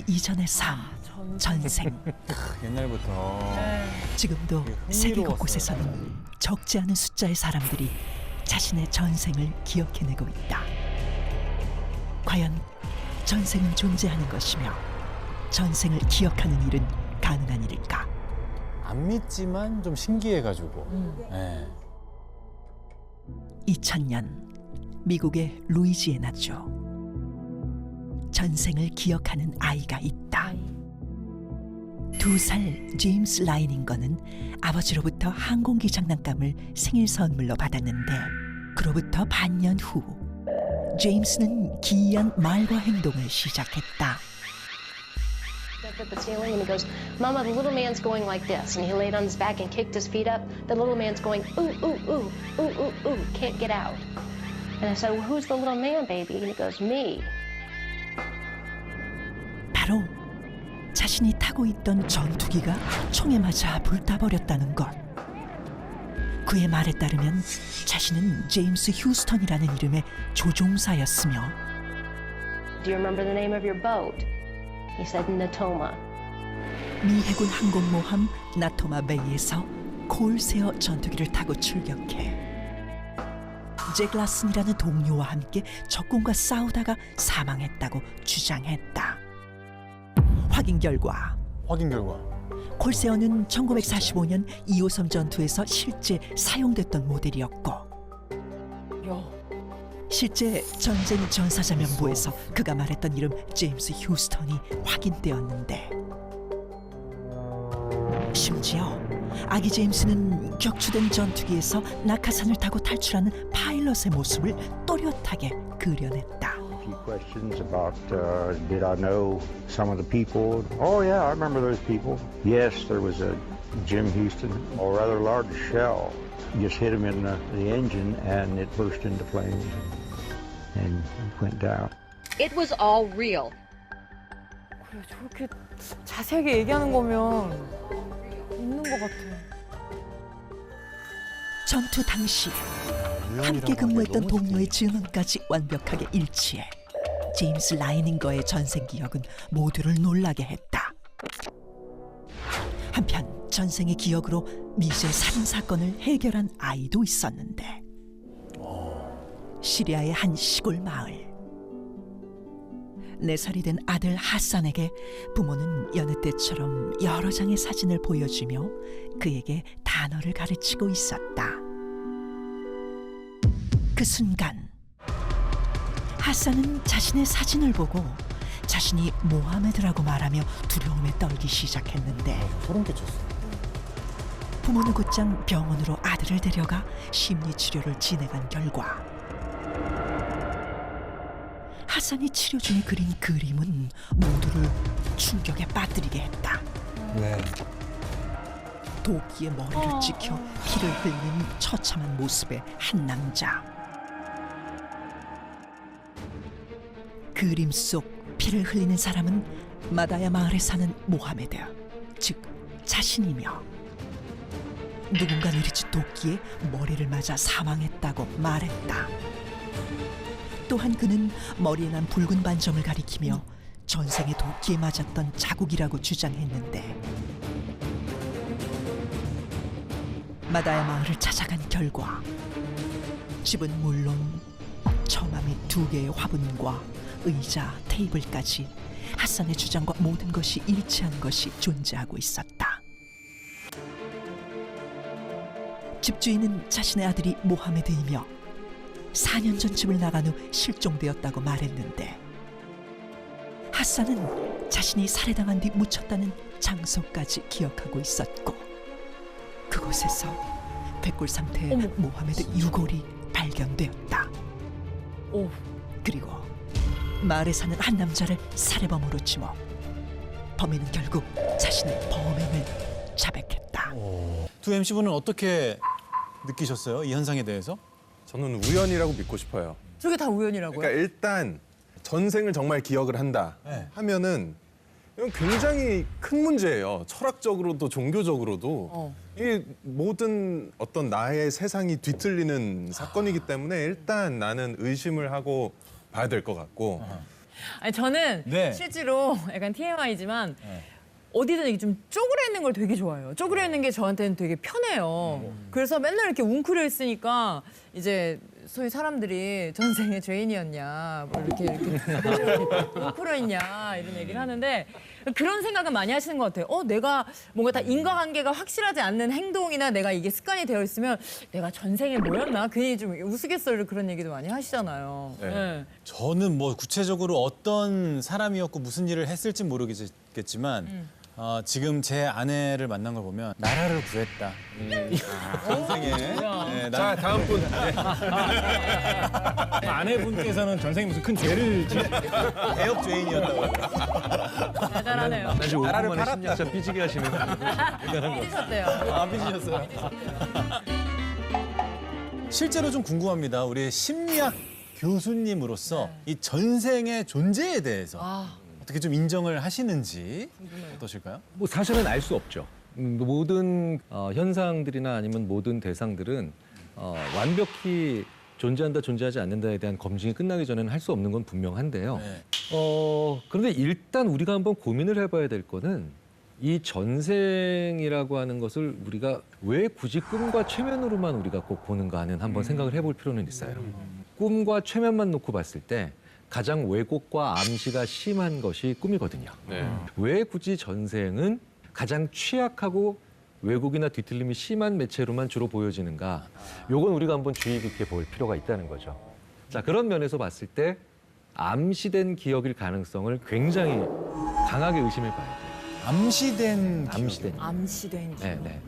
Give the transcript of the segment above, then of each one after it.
전쟁하기 이전의 삶, 전생. 옛날부터. 지금도 되게 세계 흥미로웠어요. 곳곳에서는 적지 않은 숫자의 사람들이 자신의 전생을 기억해내고 있다. 과연 전생은 존재하는 것이며 전생을 기억하는 일은 가능한 일일까? 안 믿지만 좀 신기해가지고. 네. 2000년 미국의 루이지애나주. 전생을 기억하는 아이가 있다. 2살 제임스 라이닝거는 아버지로부터 항공기 장난감을 생일 선물로 받았는데 그로부터 반년 후 제임스는 기이한 말과 행동을 시작했다. Up at the ceiling and he goes, Mama, the little man's going like this. And he laid on his back and kicked his feet up. The little man's going, ooh, ooh, ooh, ooh, ooh, ooh, can't get out. And I said, well, who's the little man, baby? And he goes, me. 바로 자신이 타고 있던 전투기가 총에 맞아 불타버렸다는 것. 그의 말에 따르면 자신은 제임스 휴스턴이라는 이름의 조종사였으며 Do you remember the name of your boat? He said, Natoma. 미 해군 항공모함 나토마 베이에서 콜세어 전투기를 타고 출격해 잭 라슨이라는 동료와 함께 적군과 싸우다가 사망했다고 주장했다. 확인 결과 콜세어는 1945년 2호섬 전투에서 실제 사용됐던 모델이었고 실제 전쟁 전사자 명부에서 그가 말했던 이름 제임스 휴스턴이 확인되었는데 심지어 아기 제임스는 격추된 전투기에서 낙하산을 타고 탈출하는 파일럿의 모습을 또렷하게 그려냈다. A few questions about did I know some of the people? Oh yeah, I remember those people. Yes, there was a Jim Houston, a rather large shell, just hit him in the engine and it burst into flames and went down. It was all real. 그래, 저렇게 자세하게 얘기하는 거면 있는 것 같아. 전투 당시 함께 근무했던 동료의 증언까지 완벽하게 일치해 제임스 라이닝거의 전생 기억은 모두를 놀라게 했다. 한편 전생의 기억으로 미제 살인 사건을 해결한 아이도 있었는데 시리아의 한 시골 마을. 4살이 된 아들 하산에게 부모는 여느 때처럼 여러 장의 사진을 보여주며 그에게 단어를 가르치고 있었다. 그 순간 하산은 자신의 사진을 보고 자신이 모하메드라고 말하며 두려움에 떨기 시작했는데 소름 끼쳤어. 부모는 곧장 병원으로 아들을 데려가 심리치료를 진행한 결과 하산이 치료 중에 그린 그림은 모두를 충격에 빠뜨리게 했다. 네. 도끼에 머리를 찍혀 피를 흘리는 처참한 모습의 한 남자. 그림 속 피를 흘리는 사람은 마다야 마을에 사는 모하메드, 즉 자신이며 누군가 내리친 도끼에 머리를 맞아 사망했다고 말했다. 또한 그는 머리에 난 붉은 반점을 가리키며 전생에 도끼에 맞았던 자국이라고 주장했는데 마다야 마을을 찾아간 결과 집은 물론 처마 및 2개의 화분과 의자, 테이블까지 하산의 주장과 모든 것이 일치한 것이 존재하고 있었다. 집주인은 자신의 아들이 모하메드이며 4년 전 집을 나간 후 실종되었다고 말했는데 하산은 자신이 살해당한 뒤 묻혔다는 장소까지 기억하고 있었고 그곳에서 백골 상태의 모하메드 유골이 발견되었다. 그리고 마을에 사는 한 남자를 살해범으로 지목. 범인은 결국 자신의 범행을 자백했다. 두 MC분은 어떻게 느끼셨어요? 이 현상에 대해서? 저는 우연이라고 믿고 싶어요. 저게 다 우연이라고요? 그러니까 일단 전생을 정말 기억을 한다 네. 하면은 이건 굉장히 큰 문제예요. 철학적으로도 종교적으로도. 이 모든 어떤 나의 세상이 뒤틀리는 사건이기 때문에 일단 나는 의심을 하고 봐야 될 것 같고 아니 저는 네. 실제로 약간 TMI지만 어디든 이렇게 좀 쪼그려 있는 걸 되게 좋아해요. 쪼그려 있는 게 저한테는 되게 편해요. 그래서 맨날 이렇게 웅크려 있으니까 이제 소위 사람들이 전생에 죄인이었냐, 뭐 이렇게 웅크려 있냐 이런 얘기를 하는데 그런 생각은 많이 하시는 것 같아요. 내가 뭔가 다 인과관계가 확실하지 않는 행동이나 내가 이게 습관이 되어 있으면 내가 전생에 뭐였나 괜히 좀 우스갯소리로 그런 얘기도 많이 하시잖아요. 네. 저는 뭐 구체적으로 어떤 사람이었고 무슨 일을 했을지 모르겠지만 지금 제 아내를 만난 걸 보면 나라를 구했다. 전생에. 네, 자, 다음 분. 아내분께서는 전생에 무슨 큰 죄를 대역 죄인이었다고. 대단하네요. 사실 나라를 5분 만에 심리학자 삐지게 하시는 삐지셨대요. 안 삐지셨어요. 실제로 좀 궁금합니다. 우리 심리학 교수님으로서 이 전생의 존재에 대해서 어떻게 좀 인정을 하시는지 어떠실까요? 뭐 사실은 알 수 없죠. 모든 현상들이나 아니면 모든 대상들은 완벽히 존재한다, 존재하지 않는다에 대한 검증이 끝나기 전에는 할 수 없는 건 분명한데요. 네. 그런데 일단 우리가 한번 고민을 해봐야 될 거는 이 전생이라고 하는 것을 우리가 왜 굳이 꿈과 최면으로만 우리가 꼭 보는가 하는 한번 생각을 해볼 필요는 있어요. 꿈과 최면만 놓고 봤을 때 가장 왜곡과 암시가 심한 것이 꿈이거든요. 왜 굳이 전생은 가장 취약하고 왜곡이나 뒤틀림이 심한 매체로만 주로 보여지는가? 요건 우리가 한번 주의 깊게 볼 필요가 있다는 거죠. 자, 그런 면에서 봤을 때 암시된 기억일 가능성을 굉장히 강하게 의심해 봐야 돼요. 암시된 암시된 기억. 네.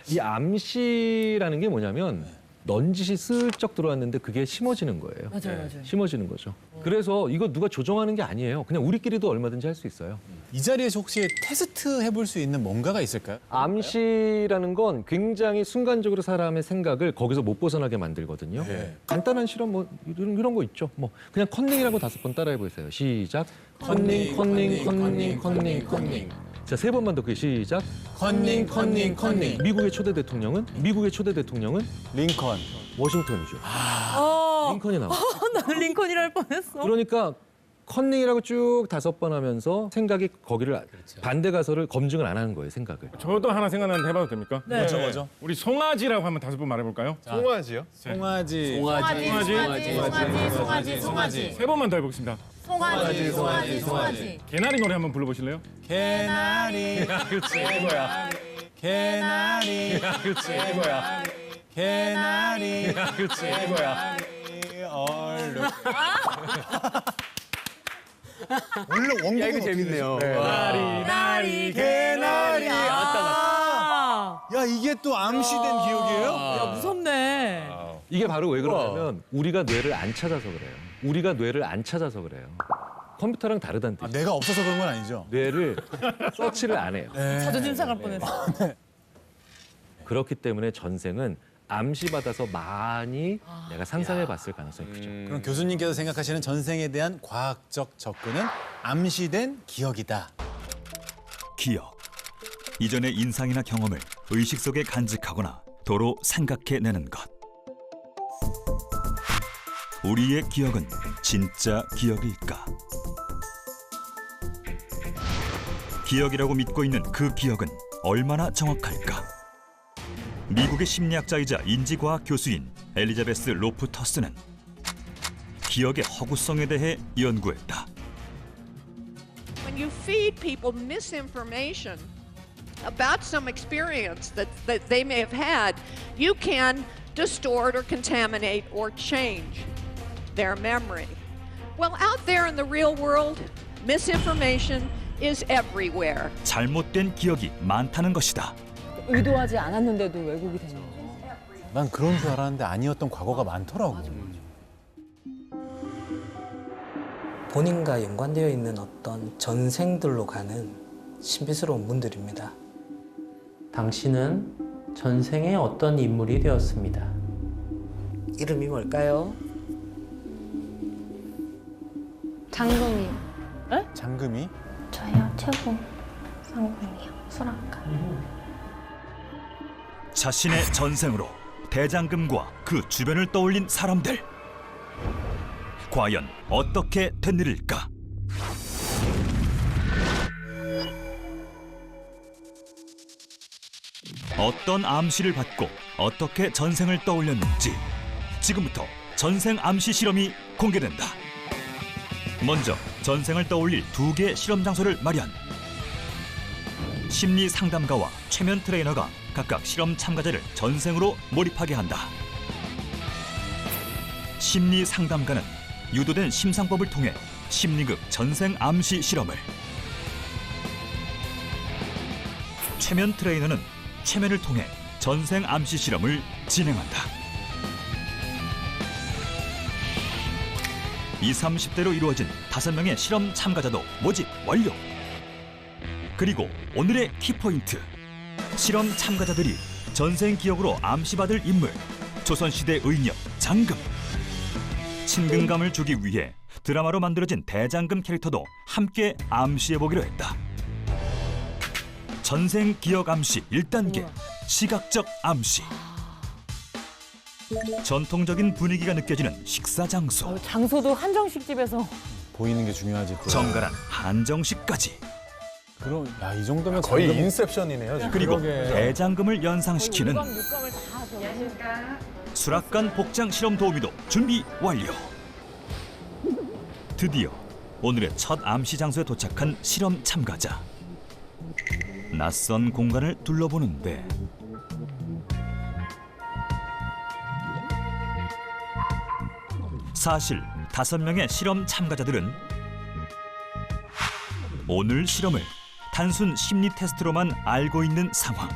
이 암시라는 게 뭐냐면 넌지시 슬쩍 들어왔는데 그게 심어지는 거예요. 맞아요. 심어지는 거죠. 그래서 이거 누가 조정하는 게 아니에요. 그냥 우리끼리도 얼마든지 할 수 있어요. 이 자리에서 혹시 테스트 해볼 수 있는 뭔가가 있을까요? 암시라는 건 굉장히 순간적으로 사람의 생각을 거기서 못 벗어나게 만들거든요. 네. 간단한 실험 뭐 이런 거 있죠. 뭐 그냥 컨닝이라고 5번 따라해 보세요. 시작. 컨닝. 자, 3번만 더 그게 시작. 컨닝. 미국의 초대 대통령은 링컨. 워싱턴이죠. 링컨이 나와. 나는 링컨이라 할 뻔했어. 그러니까 컨닝이라고 쭉 5번 하면서 생각이 거기를 반대 가설을 검증을 안 하는 거예요, 생각을. 저도 하나 생각나는데 해봐도 됩니까? 네. 뭐죠? 우리 송아지라고 한번 5번 말해볼까요? 송아지요? 송아지. 송아지. 3번만 더 해보겠습니다. 송아지. 개나리 노래 한번 불러보실래요? 개나리. 그렇지. 이거야. 개나리. 그렇지. 이거야. 개나리. 그렇지. 이거야. 얼룩. 원래 원곡은 이거 재밌네요. 나리 개나리. 야, 이게 또 암시된 기억이에요? 야, 무섭네. 이게 바로 왜 그러냐면 우리가 뇌를 안 찾아서 그래요. 컴퓨터랑 다르다는 뜻이에요. 내가 없어서 그런 건 아니죠? 뇌를 서치를 안 해요. 자존심 상할 뻔했어. 그렇기 때문에 전생은 암시받아서 많이 내가 상상해 봤을 가능성이 크죠. 그럼 교수님께서 생각하시는 전생에 대한 과학적 접근은 암시된 기억이다. 기억. 이전의 인상이나 경험을 의식 속에 간직하거나 도로 생각해내는 것. 우리의 기억은 진짜 기억일까? 기억이라고 믿고 있는 그 기억은 얼마나 정확할까? 미국의 심리학자이자 인지과학 교수인 엘리자베스 로프터스는 기억의 허구성에 대해 연구했다. When you feed people misinformation about some experience that they may have had, you can distort or contaminate or change their memory. Well, out there in the real world, misinformation is everywhere. 잘못된 기억이 많다는 것이다. 의도하지 않았는데도 왜곡이 되는 거죠. 난 그런 줄 알았는데 아니었던 과거가 많더라고. 본인과 연관되어 있는 어떤 전생들로 가는 신비스러운 문들입니다. 당신은 전생의 어떤 인물이 되었습니다. 이름이 뭘까요? 장금이요. 장금이? 저요, 최고 상금이요. 수락가. 자신의 전생으로 대장금과 그 주변을 떠올린 사람들. 과연 어떻게 된 일일까? 어떤 암시를 받고 어떻게 전생을 떠올렸는지 지금부터 전생 암시 실험이 공개된다. 먼저 전생을 떠올릴 2개 실험 장소를 마련. 심리 상담가와 최면 트레이너가 각각 실험 참가자를 전생으로 몰입하게 한다. 심리 상담가는 유도된 심상법을 통해 심리극 전생 암시 실험을, 최면 트레이너는 최면을 통해 전생 암시 실험을 진행한다. 20, 30대로 이루어진 5명의 실험 참가자도 모집 완료. 그리고 오늘의 키포인트. 실험 참가자들이 전생 기억으로 암시받을 인물, 조선시대 의녀 장금. 친근감을 주기 위해 드라마로 만들어진 대장금 캐릭터도 함께 암시해보기로 했다. 전생 기억 암시 1단계, 시각적 암시. 전통적인 분위기가 느껴지는 식사 장소. 장소도 한정식 집에서. 보이는 게 중요하지 또. 정갈한 한정식까지. 그럼 야, 이 정도면 거의 장금- 인셉션이네요. 지금. 그리고 그러게. 대장금을 연상시키는 육감을 다 저기. 수락관 복장 실험 도우미도 준비 완료. 드디어 오늘의 첫 암시 장소에 도착한 실험 참가자. 낯선 공간을 둘러보는데 사실 5명의 실험 참가자들은 오늘 실험을 단순 심리 테스트로만 알고 있는 상황.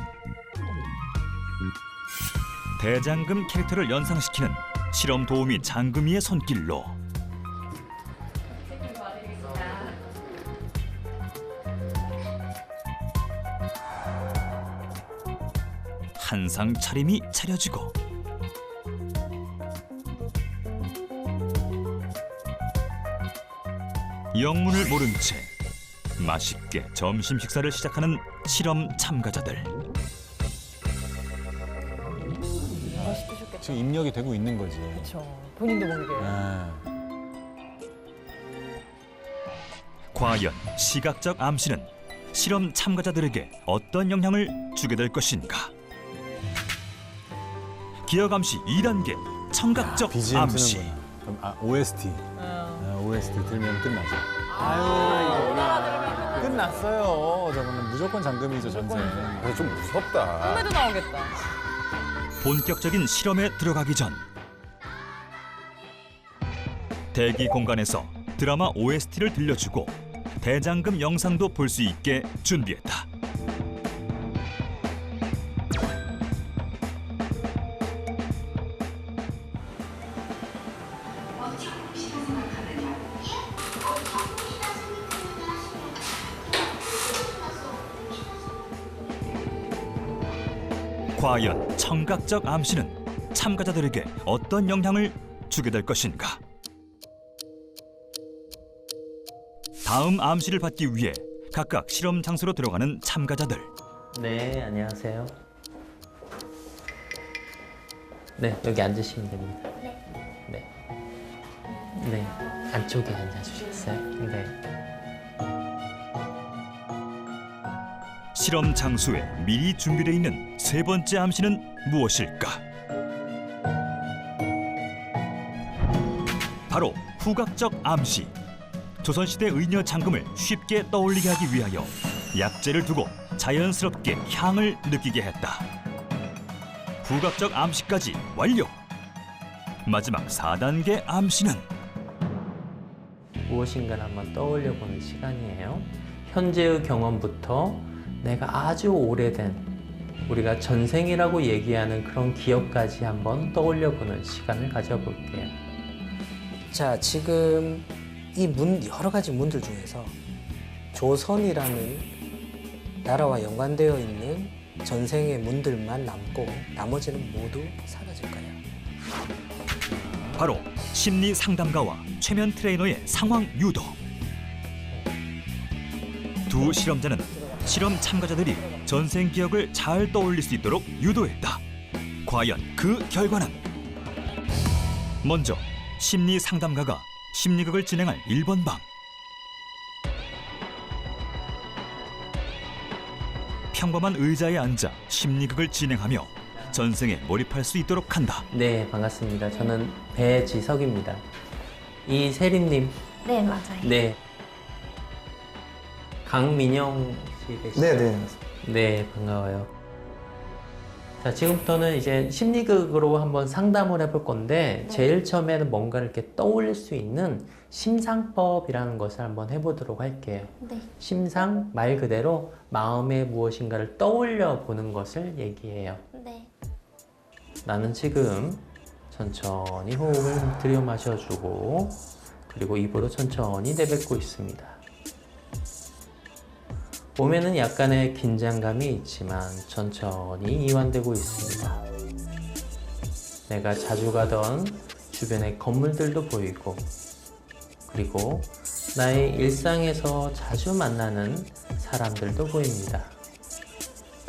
대장금 캐릭터를 연상시키는 실험 도우미 장금이의 손길로 한상 차림이 차려지고 영문을 모른 채 맛있게 점심 식사를 시작하는 실험 참가자들. 지금 입력이 되고 있는 거지. 그렇죠. 본인도 모르게. 아, 과연 시각적 암시는 실험 참가자들에게 어떤 영향을 주게 될 것인가? 기억 암시 2단계, 청각적 BGM 암시. 쓰는구나. 그럼 OST. OST 들면 끝나죠. 아유, 끝났어요. 저거는 무조건 장금이죠, 전생. 근데 좀 무섭다. 꿈에도 나오겠다. 본격적인 실험에 들어가기 전 대기 공간에서 드라마 OST를 들려주고 대장금 영상도 볼 수 있게 준비했다. 과연 청각적 암시는 참가자들에게 어떤 영향을 주게 될 것인가? 다음 암시를 받기 위해 각각 실험 장소로 들어가는 참가자들. 네, 안녕하세요. 네, 여기 앉으시면 됩니다. 네. 네, 안쪽에 앉아주시겠어요? 네. 실험 장소에 미리 준비되어 있는 3번째 암시는 무엇일까? 바로 후각적 암시. 조선시대 의녀 장금을 쉽게 떠올리게 하기 위하여 약재를 두고 자연스럽게 향을 느끼게 했다. 후각적 암시까지 완료! 마지막 4단계 암시는 무엇인가를 한번 떠올려보는 시간이에요. 현재의 경험부터 내가 아주 오래된 우리가 전생이라고 얘기하는 그런 기억까지 한번 떠올려보는 시간을 가져볼게요. 자, 지금 이 여러 가지 문들 중에서 조선이라는 나라와 연관되어 있는 전생의 문들만 남고 나머지는 모두 사라질 거예요. 바로 심리 상담가와 최면 트레이너의 상황 유도. 두 실험자는 실험 참가자들이 전생 기억을 잘 떠올릴 수 있도록 유도했다. 과연 그 결과는? 먼저 심리 상담가가 심리극을 진행할 1번 방. 평범한 의자에 앉아 심리극을 진행하며 전생에 몰입할 수 있도록 한다. 네, 반갑습니다. 저는 배지석입니다. 이세림님. 네, 맞아요. 네. 강민영 씨 되시죠? 네네. 네, 반가워요. 자, 지금부터는 이제 심리극으로 한번 상담을 해볼 건데 제일 처음에는 뭔가를 이렇게 떠올릴 수 있는 심상법이라는 것을 한번 해보도록 할게요. 네. 심상, 말 그대로 마음에 무엇인가를 떠올려 보는 것을 얘기해요. 네. 나는 지금 천천히 호흡을 들여 마셔주고 그리고 입으로 천천히 내뱉고 있습니다. 몸에는 약간의 긴장감이 있지만 천천히 이완되고 있습니다. 내가 자주 가던 주변의 건물들도 보이고 그리고 나의 일상에서 자주 만나는 사람들도 보입니다.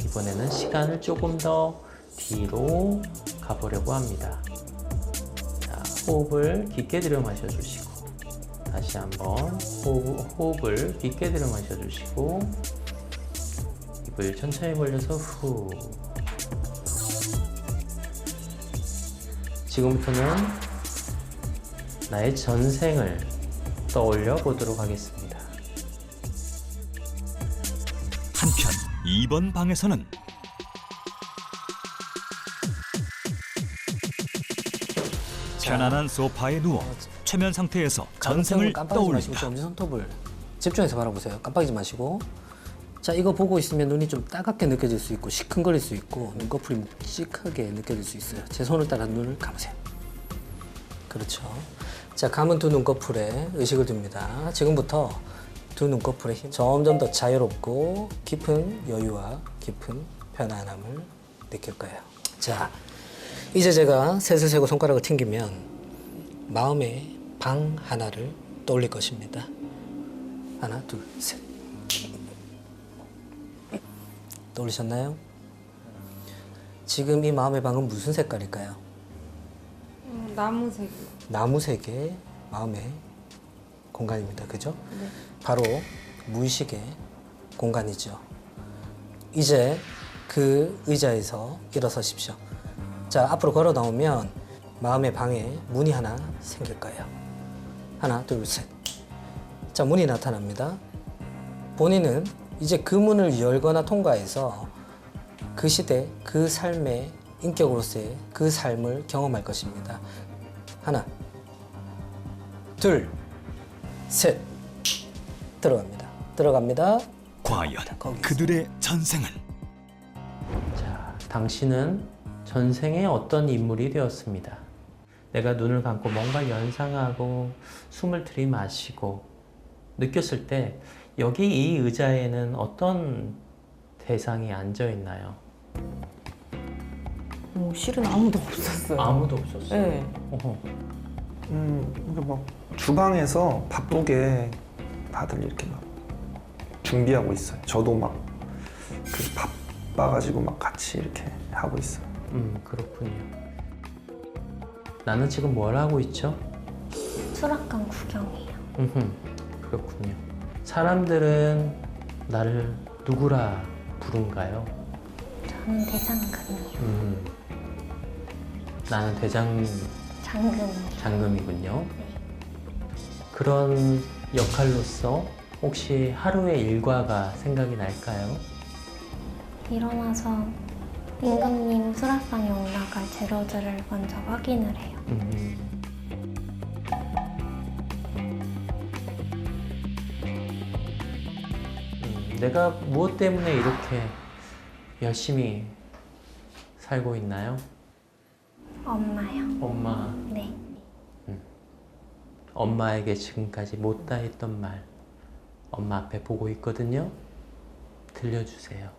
이번에는 시간을 조금 더 뒤로 가보려고 합니다. 자, 호흡을 깊게 들여 마셔주시고 다시 한번 호흡을 깊게 들여 마셔주시고 입을 천천히 벌려서 후. 지금부터는 나의 전생을 떠올려 보도록 하겠습니다. 한편 2번 방에서는 편안한 소파에 누워 최면 상태에서 전생을 떠올린다. 엄지 손톱을 집중해서 바라보세요. 깜빡이지 마시고. 자, 이거 보고 있으면 눈이 좀 따갑게 느껴질 수 있고 시큰거릴 수 있고 눈꺼풀이 묵직하게 느껴질 수 있어요. 제 손을 따라 눈을 감으세요. 그렇죠. 자, 감은 두 눈꺼풀에 의식을 둡니다. 지금부터 두 눈꺼풀의 힘 점점 더 자유롭고 깊은 여유와 깊은 편안함을 느낄 거예요. 자, 이제 제가 셋을 세고 손가락을 튕기면 마음의 방 하나를 떠올릴 것입니다. 하나, 둘, 셋. 떠올리셨나요? 지금 이 마음의 방은 무슨 색깔일까요? 나무색이요. 나무색의 마음의 공간입니다. 그죠? 네. 바로 무의식의 공간이죠. 이제 그 의자에서 일어서십시오. 자, 앞으로 걸어 나오면 마음의 방에 문이 하나 생길 거예요. 하나, 둘, 셋. 자, 문이 나타납니다. 본인은 이제 그 문을 열거나 통과해서 그 시대, 그 삶의 인격으로서의 그 삶을 경험할 것입니다. 하나, 둘, 셋. 들어갑니다. 들어갑니다. 과연 그들의 전생은? 자, 당신은 전생에 어떤 인물이 되었습니다. 내가 눈을 감고 뭔가 연상하고 숨을 들이마시고 느꼈을 때 여기 이 의자에는 어떤 대상이 앉아 있나요? 실은 아무도 없었어요. 아무도 없었어요? 네. 어허. 그러니까 막 주방에서 바쁘게 다들 이렇게 막 준비하고 있어요. 저도 막 그 바빠가지고 막 같이 이렇게 하고 있어요. 그렇군요. 나는 지금 뭘 하고 있죠? 수락관 구경이요. 그렇군요. 사람들은 나를 누구라 부른가요? 저는 대장금이요. 나는 장금이요. 장금이군요. 그런 역할로서 혹시 하루의 일과가 생각이 날까요? 일어나서 임금님 수락관에 올라갈 재료들을 먼저 확인을 해요. 내가 무엇 때문에 이렇게 열심히 살고 있나요? 엄마요. 엄마. 네. 엄마에게 지금까지 못다 했던 말 엄마 앞에 보고 있거든요. 들려주세요.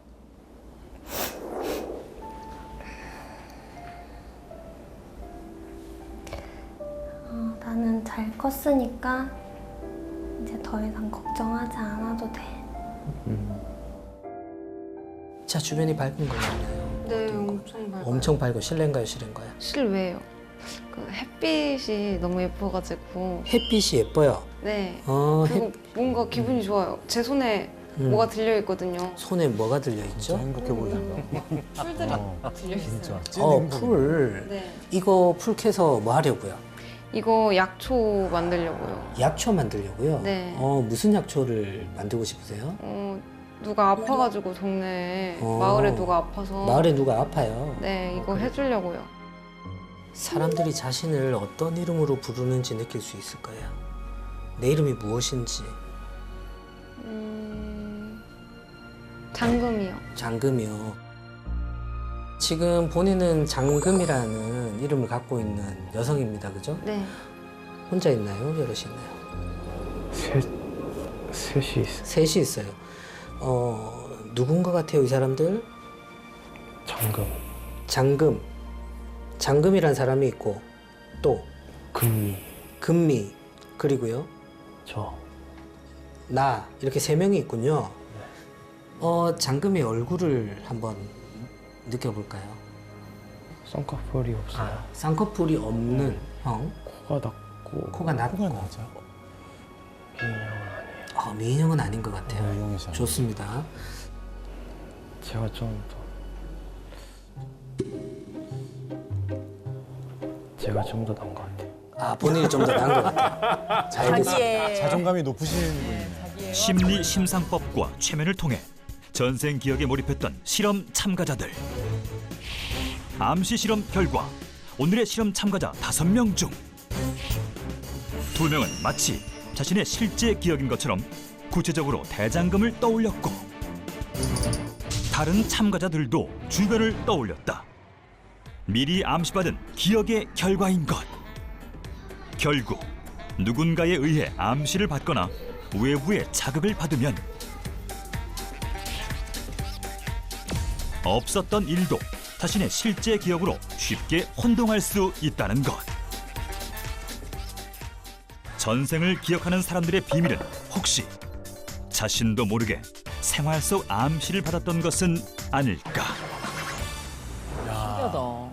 나는 잘 컸으니까 이제 더 이상 걱정하지 않아도 돼. 자, 주변이 밝은 거 있나요? 네, 엄청 밝아요. 엄청 밝고 실내인가요, 실외인가요? 실외요. 그 햇빛이 너무 예뻐가지고. 햇빛이 예뻐요. 네. 어, 그리고 뭔가 기분이 좋아요. 제 손에 뭐가 들려 있거든요. 손에 뭐가 들려있죠? 행복해 보인다. 풀들이 들려 있어요. 풀. 네. 이거 풀 캐서 뭐 하려고요? 이거 약초 만들려고요. 약초 만들려고요? 네. 무슨 약초를 만들고 싶으세요? 누가 아파가지고 동네에 어. 마을에 누가 아파서 마을에 누가 아파요? 네, 이거 해주려고요. 사람들이 자신을 어떤 이름으로 부르는지 느낄 수 있을 거예요. 내 이름이 무엇인지. 장금이요. 장금이요. 지금 본인은 장금이라는 이름을 갖고 있는 여성입니다. 그죠? 네. 혼자 있나요? 여럿이 있나요? 셋이 있어요. 셋이 있어요. 누군 것 같아요, 이 사람들? 장금. 장금. 장금이란 사람이 있고 또 금미. 금미. 그리고요. 저. 나. 이렇게 세 명이 있군요. 장금의 얼굴을 한번 느껴볼까요? 쌍꺼풀이 없어요. 쌍꺼풀이 없는 형. 코가 낮고. 코가 낮고. 미인형은 아니에요. 미인형은 아닌 것 같아요. 좋습니다. 제가 좀 더 나은 것 같아요. 본인이 좀 더 나은 것 같아요. 자기의 자존감이 높으신 분이네요. 심리 심상법과 최면을 통해 전생 기억에 몰입했던 실험 참가자들. 암시 실험 결과 오늘의 실험 참가자 5명 중 2명은 마치 자신의 실제 기억인 것처럼 구체적으로 대장금을 떠올렸고 다른 참가자들도 주변을 떠올렸다. 미리 암시받은 기억의 결과인 것. 결국 누군가에 의해 암시를 받거나 외부의 자극을 받으면 없었던 일도 자신의 실제 기억으로 쉽게 혼동할 수 있다는 것. 전생을 기억하는 사람들의 비밀은 혹시 자신도 모르게 생활 속 암시를 받았던 것은 아닐까? 신기하다.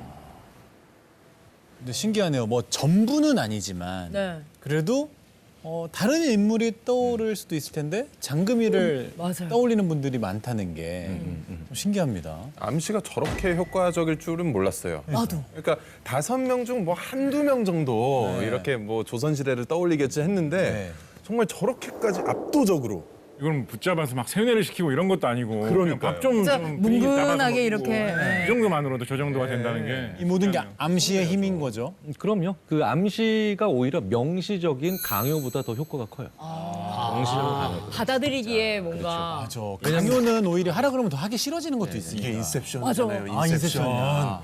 근데 신기하네요. 뭐 전부는 아니지만 네. 그래도 다른 인물이 떠오를 수도 있을 텐데 장금이를 맞아요. 떠올리는 분들이 많다는 게 좀 신기합니다. 암시가 저렇게 효과적일 줄은 몰랐어요. 나도. 그러니까 5명 중 뭐 한두 명 정도 네. 이렇게 뭐 조선시대를 떠올리겠지 했는데 네. 정말 저렇게까지 압도적으로 이건 붙잡아서 막 세뇌를 시키고 이런 것도 아니고 그러니까요. 밥좀 진짜 분위기 뭉근하게 따라서 먹고. 이렇게. 네. 이 정도만으로도 저 정도가 된다는 게 이 모든 게 암시의 힘인 거죠. 그럼요. 그 암시가 오히려 명시적인 강요보다 더 효과가 커요. 명시적인 강요. 받아들이기에 뭔가 맞아. 강요는 오히려 하라 그러면 더 하기 싫어져지는 것도 있으니까. 이게 인셉션이잖아요. 맞아. 인셉션이야.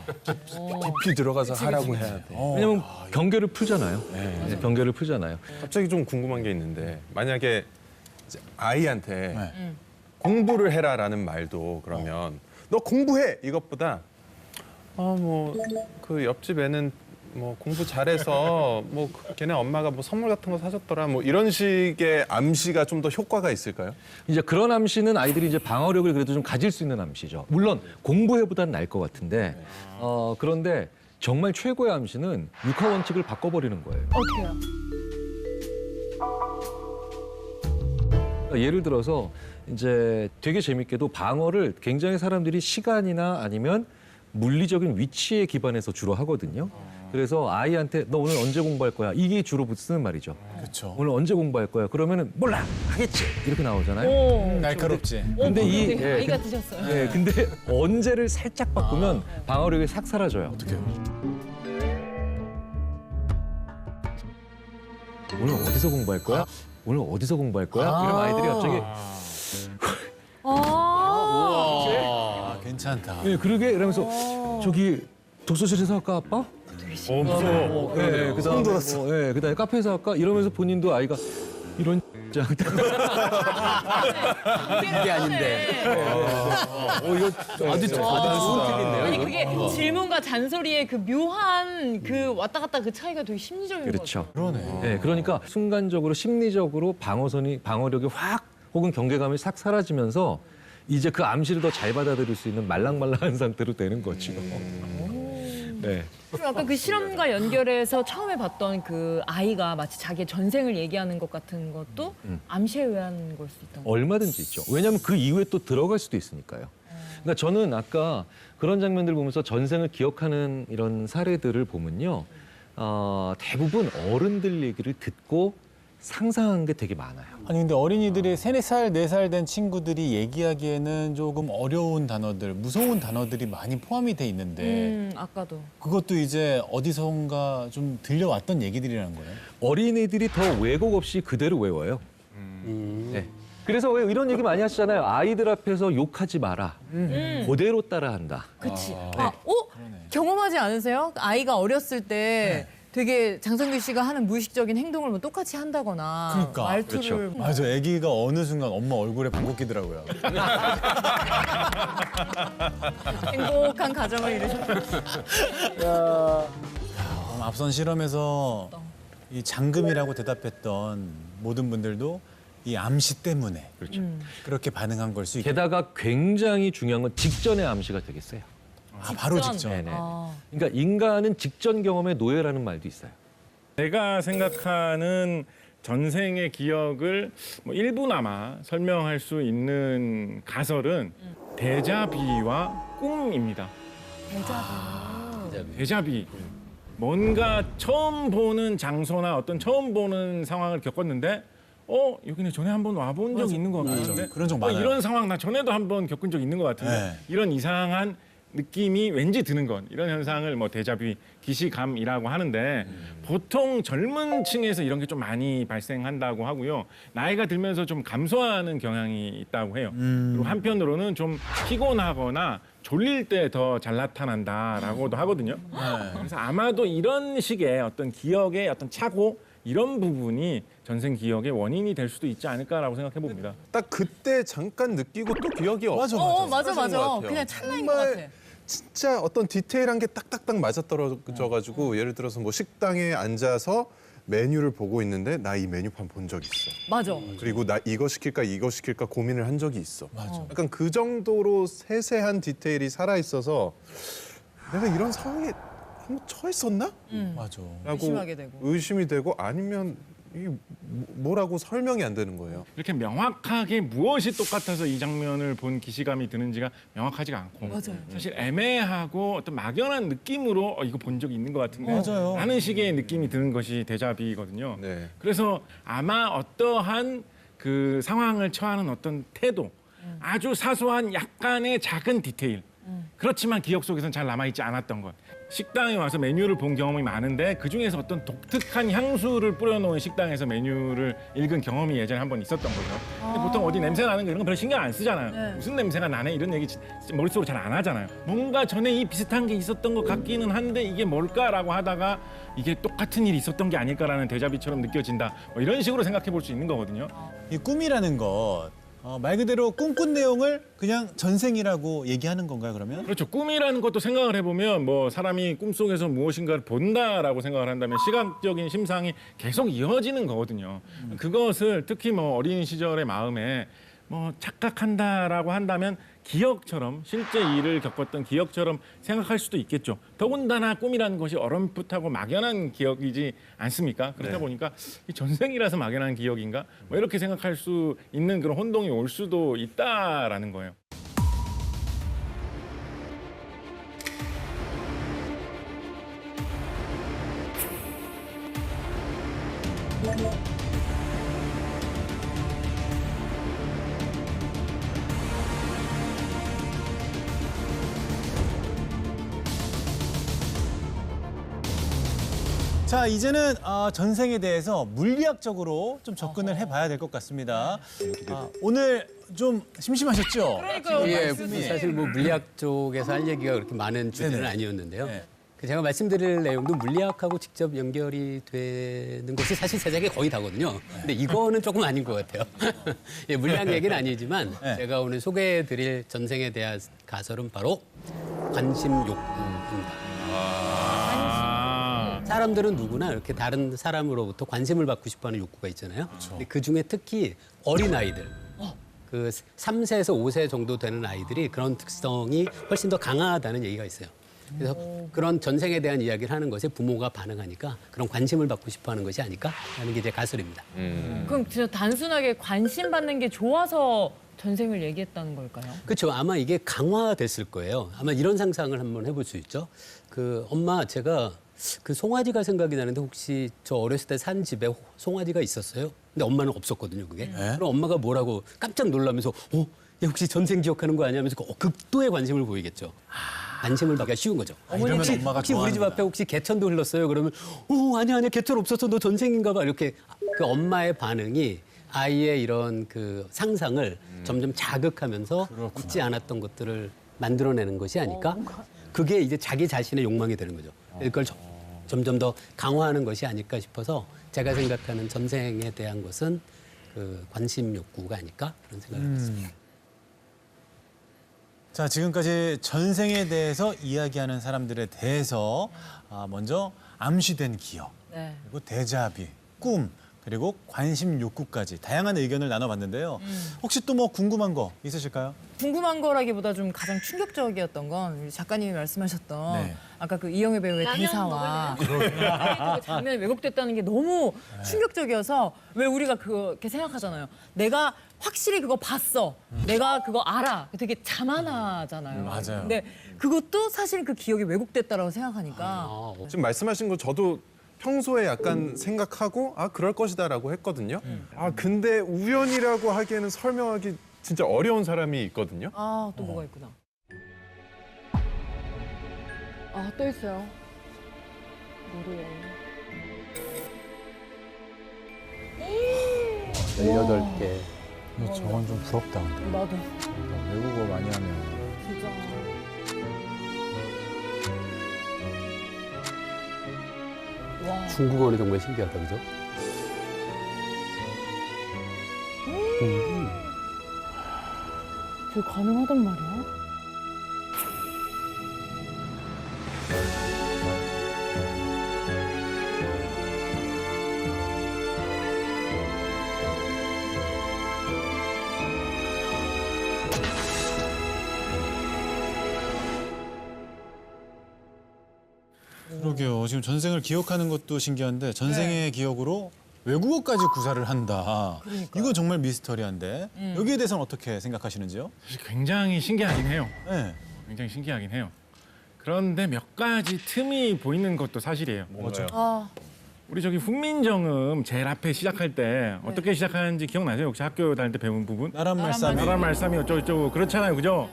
깊이 들어가서 하라고 해야 돼. 왜냐면 경계를 풀잖아요. 네, 경계를 풀잖아요. 갑자기 좀 궁금한 게 있는데 만약에 이제 아이한테 네. 공부를 해라라는 말도 그러면 너 공부해 이것보다 뭐 그 옆집 애는 뭐 공부 잘해서 뭐 걔네 엄마가 뭐 선물 같은 거 사줬더라 뭐 이런 식의 암시가 좀 더 효과가 있을까요? 이제 그런 암시는 아이들이 이제 방어력을 그래도 좀 가질 수 있는 암시죠. 물론 공부해보다는 나을 것 같은데 그런데 정말 최고의 암시는 육하 원칙을 바꿔버리는 거예요. 어떻게요? 예를 들어서 이제 되게 재밌게도 방어를 굉장히 사람들이 시간이나 아니면 물리적인 위치에 기반해서 주로 하거든요. 그래서 아이한테 너 오늘 언제 공부할 거야? 이게 주로 쓰는 말이죠. 그렇죠. 오늘 언제 공부할 거야? 그러면은 몰라 하겠지 이렇게 나오잖아요. 오. 날카롭지. 근데 이 되게 아이 같으셨어요. 네, 근데 언제를 살짝 바꾸면 방어력이 싹 사라져요. 어떻게요? 오늘 어디서 공부할 거야? 오늘 어디서 공부할 거야? 이런 아이들이 갑자기 아, 괜찮다. 예, 그러게 이러면서 저기 독서실에서 할까 아빠? 무서워. 예, 그다음에 그다음에 카페에서 할까? 이러면서 본인도 아이가 이런 짱. 이게 아닌데. 이거 아주 좋은 팁인데요. 아니 이거? 그게 질문과 잔소리의 그 묘한 그 왔다 갔다 그 차이가 되게 심리적인 것 그렇죠. 그러네. 네, 그러니까 순간적으로 심리적으로 방어력이 확 혹은 경계감이 싹 사라지면서 이제 그 암시를 더 잘 받아들일 수 있는 말랑말랑한 상태로 되는 거죠. 네. 그럼 아까 그 실험과 연결해서 처음에 봤던 그 아이가 마치 자기의 전생을 얘기하는 것 같은 것도 암시에 의한 걸 수 있던 거예요? 얼마든지 있죠. 왜냐하면 그 이후에 또 들어갈 수도 있으니까요. 그러니까 저는 아까 그런 장면들 보면서 전생을 기억하는 이런 사례들을 보면요. 대부분 어른들 얘기를 듣고 상상한 게 되게 많아요. 아니 근데 어린이들이 3살, 4살 된 친구들이 얘기하기에는 조금 어려운 단어들, 무서운 단어들이 많이 포함이 돼 있는데 아까도. 그것도 이제 어디선가 좀 들려왔던 얘기들이라는 거예요. 어린이들이 더 왜곡 없이 그대로 외워요. 네. 그래서 왜 이런 얘기 많이 하시잖아요. 아이들 앞에서 욕하지 마라. 그대로 따라한다. 그치. 네. 경험하지 않으세요? 아이가 어렸을 때 되게 장성규 씨가 하는 무의식적인 행동을 뭐 똑같이 한다거나 그러니까. 말투를 맞아, 아기가 어느 순간 엄마 얼굴에 방귀 끼더라고요. 행복한 가정을 이루셨어요. 그럼 앞선 실험에서 이 장금이라고 대답했던 모든 분들도 이 암시 때문에 그렇게 반응한 걸 수 있겠죠. 게다가 굉장히 중요한 건 직전의 암시가 되게 세요. 바로 직전. 네네. 그러니까 인간은 직전 경험의 노예라는 말도 있어요. 내가 생각하는 전생의 기억을 뭐 일부나마 설명할 수 있는 가설은 데자비와 꿈입니다. 데자비. 뭔가 처음 보는 장소나 어떤 처음 보는 상황을 겪었는데 여기는 전에 한번 와본 적이 있는 것 같은데 그런 적 많아요. 이런 상황 나 전에도 한번 겪은 적 있는 것 같은데 네. 이런 이상한 느낌이 왠지 드는 건 이런 현상을 뭐 데자뷰, 기시감이라고 하는데 보통 젊은 층에서 이런 게 좀 많이 발생한다고 하고요. 나이가 들면서 좀 감소하는 경향이 있다고 해요. 그리고 한편으로는 좀 피곤하거나 졸릴 때 더 잘 나타난다라고도 하거든요. 그래서 아마도 이런 식의 어떤 기억의 어떤 착오 이런 부분이 전생 기억의 원인이 될 수도 있지 않을까라고 생각해 봅니다. 딱 그때 잠깐 느끼고 또 기억이 맞아. 맞아. 그냥 찰나인 것 같아. 진짜 어떤 디테일한 게 딱딱딱 맞아떨어져가지고 예를 들어서 뭐 식당에 앉아서 메뉴를 보고 있는데 나 이 메뉴판 본 적 있어. 맞아. 그리고 나 이거 시킬까 고민을 한 적이 있어. 맞아. 약간 그 정도로 세세한 디테일이 살아 있어서 내가 이런 상황에 한번 처했었나? 맞아. 라고 의심하게 되고. 의심이 되고 아니면 이게 뭐라고 설명이 안 되는 거예요. 이렇게 명확하게 무엇이 똑같아서 이 장면을 본 기시감이 드는지가 명확하지가 않고 맞아요. 사실 애매하고 어떤 막연한 느낌으로 이거 본 적이 있는 것 같은데 맞아요. 라는 식의 느낌이 드는 것이 데자비거든요. 네. 그래서 아마 어떠한 그 상황을 처하는 어떤 태도 아주 사소한 약간의 작은 디테일 그렇지만 기억 속에서는 잘 남아있지 않았던 것. 식당에 와서 메뉴를 본 경험이 많은데 그중에서 어떤 독특한 향수를 뿌려놓은 식당에서 메뉴를 읽은 경험이 예전에 한 번 있었던 거죠. 근데 보통 어디 냄새 나는 거 이런 거 별로 신경 안 쓰잖아요. 무슨 냄새가 나네 이런 얘기 머릿속으로 잘 안 하잖아요. 뭔가 전에 이 비슷한 게 있었던 것 같기는 한데 이게 뭘까라고 하다가 이게 똑같은 일이 있었던 게 아닐까라는 데자비처럼 느껴진다. 뭐 이런 식으로 생각해 볼 수 있는 거거든요. 이 꿈이라는 것 말 그대로 꿈꾼 내용을 그냥 전생이라고 얘기하는 건가요, 그러면? 그렇죠. 꿈이라는 것도 생각을 해보면 뭐 사람이 꿈속에서 무엇인가를 본다라고 생각을 한다면 시각적인 심상이 계속 이어지는 거거든요. 그것을 특히 뭐 어린 시절의 마음에 뭐 착각한다라고 한다면 기억처럼 실제 일을 겪었던 기억처럼 생각할 수도 있겠죠. 더군다나 꿈이라는 것이 어렴풋하고 막연한 기억이지 않습니까? 그렇다 보니까 이 전생이라서 막연한 기억인가? 뭐 이렇게 생각할 수 있는 그런 혼동이 올 수도 있다라는 거예요. 자, 이제는 전생에 대해서 물리학적으로 좀 접근을 해봐야 될 것 같습니다. 오늘 좀 심심하셨죠? 그러니까요. 예, 말씀이. 사실 뭐 물리학 쪽에서 할 얘기가 그렇게 많은 주제는 네네. 아니었는데요. 네. 제가 말씀드릴 내용도 물리학하고 직접 연결이 되는 것이 사실 세상에 거의 다거든요. 근데 이거는 조금 아닌 것 같아요. 예, 물리학 얘기는 아니지만 네. 제가 오늘 소개해드릴 전생에 대한 가설은 바로 관심 욕구입니다. 사람들은 누구나 이렇게 다른 사람으로부터 관심을 받고 싶어하는 욕구가 있잖아요. 근데 그 중에 특히 어린아이들, 그 3세에서 5세 정도 되는 아이들이 그런 특성이 훨씬 더 강하다는 얘기가 있어요. 그래서 그런 전생에 대한 이야기를 하는 것에 부모가 반응하니까 그런 관심을 받고 싶어하는 것이 아닐까라는 게 제 가설입니다. 그럼 진짜 단순하게 관심 받는 게 좋아서 전생을 얘기했다는 걸까요? 그렇죠. 아마 이게 강화됐을 거예요. 아마 이런 상상을 한번 해볼 수 있죠. 그 엄마 제가 그 송아지가 생각이 나는데 혹시 저 어렸을 때 산 집에 송아지가 있었어요? 근데 엄마는 없었거든요, 그게. 그럼 엄마가 뭐라고 깜짝 놀라면서 얘 혹시 전생 기억하는 거 아니야? 하면서 극도의 관심을 보이겠죠. 관심을 받기가 쉬운 거죠. 이러면 엄마가 혹시 우리 집 좋아하는구나. 앞에 혹시 개천도 흘렀어요? 그러면 아니야 개천 없었어. 너 전생인가 봐. 이렇게 그 엄마의 반응이 아이의 이런 그 상상을 점점 자극하면서 있지 않았던 것들을 만들어내는 것이 아닐까? 그게 이제 자기 자신의 욕망이 되는 거죠. 이걸 점점 더 강화하는 것이 아닐까 싶어서 제가 생각하는 전생에 대한 것은 그 관심 욕구가 아닐까 그런 생각을 했습니다. 자, 지금까지 전생에 대해서 이야기하는 사람들에 대해서 먼저 암시된 기억, 네. 그리고 데자뷰, 꿈, 그리고 관심 욕구까지 다양한 의견을 나눠봤는데요. 혹시 또 뭐 궁금한 거 있으실까요? 궁금한 거라기보다 좀 가장 충격적이었던 건 우리 작가님이 말씀하셨던 네. 아까 그 이영애 배우의 대사와 그 장면이 왜곡됐다는 게 너무 충격적이어서 왜 우리가 그렇게 생각하잖아요. 내가 확실히 그거 봤어. 내가 그거 알아. 되게 자만하잖아요. 맞아요. 근데 그것도 사실 그 기억이 왜곡됐다라고 생각하니까 지금 말씀하신 거 저도 평소에 약간 생각하고 그럴 것이다라고 했거든요. 근데 우연이라고 하기에는 설명하기 진짜 어려운 사람이 있거든요. 또 뭐가 있구나. 또 있어요. 노래. 18개. 저건 좀 부럽다. 근데. 나도. 외국어 많이 하면. 진짜. 와. 중국어는 정말 신기하다, 그죠? 그게 가능하단 말이야? 그러게요. 지금 전생을 기억하는 것도 신기한데 전생의 기억으로 외국어까지 구사를 한다. 이거 정말 미스터리한데 여기에 대해서는 어떻게 생각하시는지요? 사실 굉장히 신기하긴 해요. 네. 굉장히 신기하긴 해요. 그런데 몇 가지 틈이 보이는 것도 사실이에요. 뭐죠? 우리 저기 훈민정음 제일 앞에 시작할 때 어떻게 시작하는지 기억나세요? 혹시 학교 다닐 때 배운 부분? 나란 말싸미. 나란 말싸미 어쩌고저쩌고 그렇잖아요, 그죠?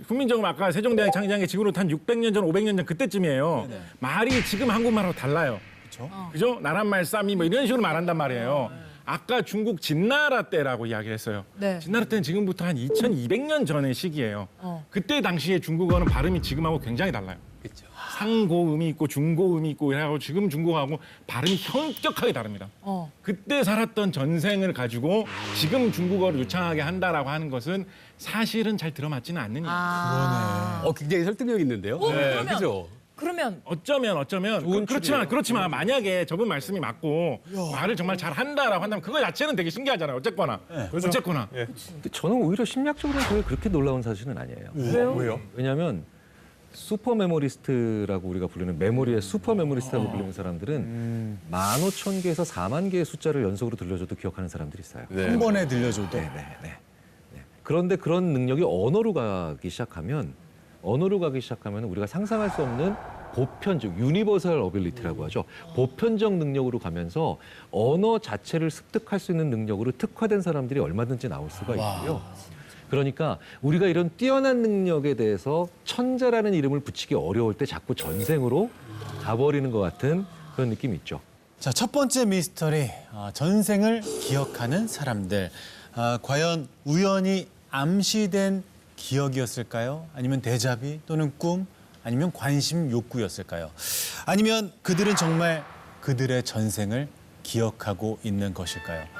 훈민정음 아까 세종대왕 창제한 게 지금으로부터 한 600년 전, 500년 전 그때쯤이에요. 네네. 말이 지금 한국말하고 달라요. 그렇죠? 그죠? 나란 말싸미 뭐 이런 식으로 말한단 말이에요. 아까 중국 진나라 때라고 이야기를 했어요. 네. 진나라 때는 지금부터 한 2200년 전의 시기예요. 그때 당시에 중국어는 발음이 지금하고 굉장히 달라요. 그렇죠. 상고음이 있고 중고음이 있고 이래가지고 지금 중국어하고 발음이 현격하게 다릅니다. 그때 살았던 전생을 가지고 지금 중국어를 유창하게 한다라고 하는 것은 사실은 잘 들어맞지는 않는 이야기예요. 굉장히 설득력 있는데요. 그러면- 그죠? 그러면 어쩌면 그렇지만 만약에 저분 말씀이 맞고 말을 정말 잘 한다라고 한다면 그거 자체는 되게 신기하잖아요. 어쨌거나 어쨌거나 근데 저는 오히려 심리학적으로는 그게 그렇게 놀라운 사실은 아니에요. 왜요? 왜냐하면 슈퍼 메모리스트라고 우리가 부르는 메모리의 슈퍼 메모리스트라고 불리는 사람들은 15,000개에서 4만 개의 숫자를 연속으로 들려줘도 기억하는 사람들이 있어요. 한 번에 들려줘도. 네. 그런데 그런 능력이 언어로 가기 시작하면 우리가 상상할 수 없는 보편적, 유니버설 어빌리티라고 하죠. 보편적 능력으로 가면서 언어 자체를 습득할 수 있는 능력으로 특화된 사람들이 얼마든지 나올 수가 있고요. 그러니까 우리가 이런 뛰어난 능력에 대해서 천재라는 이름을 붙이기 어려울 때 자꾸 전생으로 가버리는 것 같은 그런 느낌이 있죠. 자, 첫 번째 미스터리. 전생을 기억하는 사람들. 과연 우연히 암시된 기억이었을까요? 아니면 데자비 또는 꿈? 아니면 관심 욕구였을까요? 아니면 그들은 정말 그들의 전생을 기억하고 있는 것일까요?